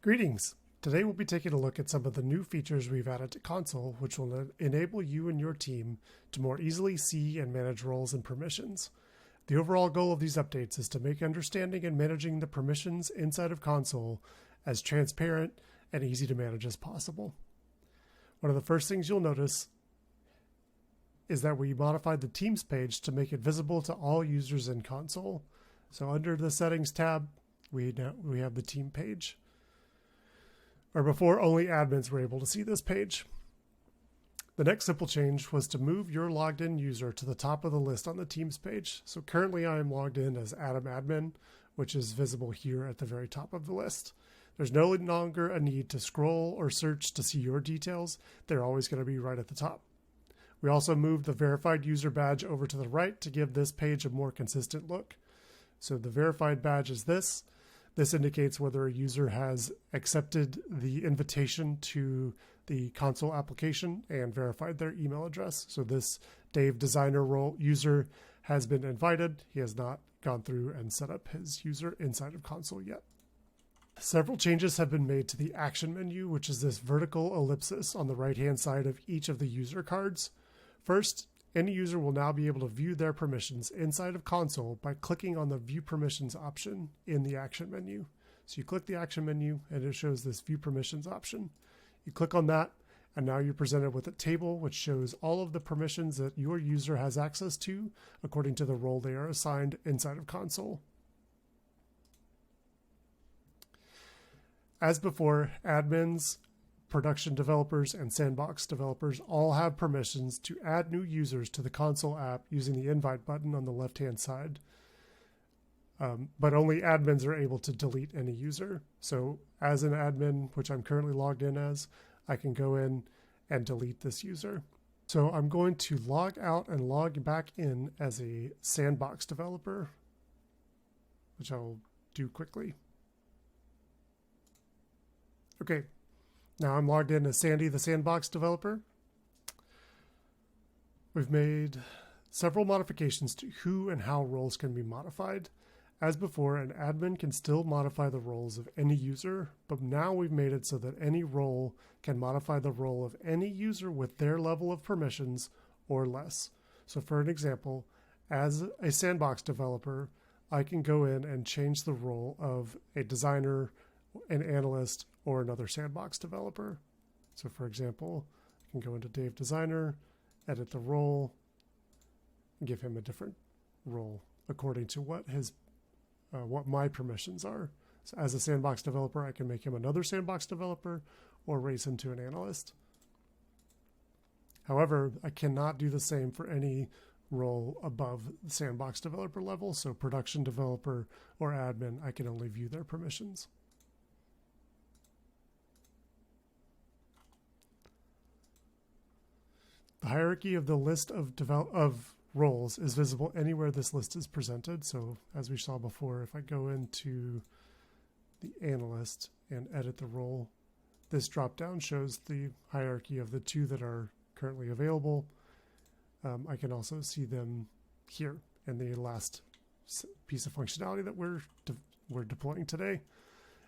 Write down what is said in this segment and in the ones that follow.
Greetings! Today we'll be taking a look at some of the new features we've added to Console, which will enable you and your team to more easily see and manage roles and permissions. The overall goal of these updates is to make understanding and managing the permissions inside of Console as transparent and easy to manage as possible. One of the first things you'll notice is that we modified the Teams page to make it visible to all users in Console. So under the Settings tab, we have the Team page. Or before, only admins were able to see this page. The next simple change was to move your logged in user to the top of the list on the Teams page. So currently I am logged in as Adam Admin, which is visible here at the very top of the list. There's no longer a need to scroll or search to see your details. They're always going to be right at the top. We also moved the verified user badge over to the right to give this page a more consistent look. So the verified badge is this. This indicates whether a user has accepted the invitation to the Console application and verified their email address. So this Dave Designer role user has been invited. He has not gone through and set up his user inside of Console yet. Several changes have been made to the action menu, which is this vertical ellipsis on the right-hand side of each of the user cards. First, any user will now be able to view their permissions inside of Console by clicking on the View Permissions option in the Action menu. So you click the Action menu and it shows this View Permissions option. You click on that and now you're presented with a table which shows all of the permissions that your user has access to according to the role they are assigned inside of Console. As before, admins, production developers, and sandbox developers all have permissions to add new users to the Console app using the invite button on the left-hand side. But only admins are able to delete any user. So as an admin, which I'm currently logged in as, I can go in and delete this user. So I'm going to log out and log back in as a sandbox developer, which I'll do quickly. Okay. Now I'm logged in as Sandy, the sandbox developer. We've made several modifications to who and how roles can be modified. As before, an admin can still modify the roles of any user, but now we've made it so that any role can modify the role of any user with their level of permissions or less. So for an example, as a sandbox developer, I can go in and change the role of a designer, an analyst, or another sandbox developer. So for example, I can go into Dave Designer, edit the role, and give him a different role according to what my permissions are. So as a sandbox developer, I can make him another sandbox developer or raise him to an analyst. However, I cannot do the same for any role above the sandbox developer level. So production developer or admin, I can only view their permissions. The hierarchy of the list of roles is visible anywhere this list is presented. So as we saw before, if I go into the analyst and edit the role, this drop-down shows the hierarchy of the two that are currently available. I can also see them here in the last piece of functionality that we're deploying today,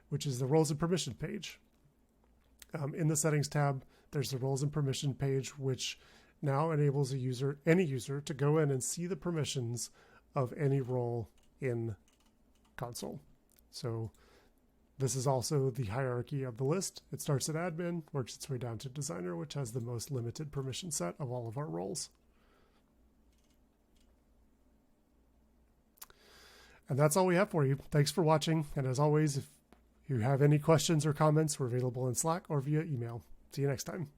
which is the roles and permission page. In the settings tab, there's the roles and permission page, which now enables any user to go in and see the permissions of any role in Console. So this is also the hierarchy of the list. It starts at admin, works its way down to designer, which has the most limited permission set of all of our roles. And that's all we have for you. Thanks for watching. And as always, if you have any questions or comments, we're available in Slack or via email. See you next time.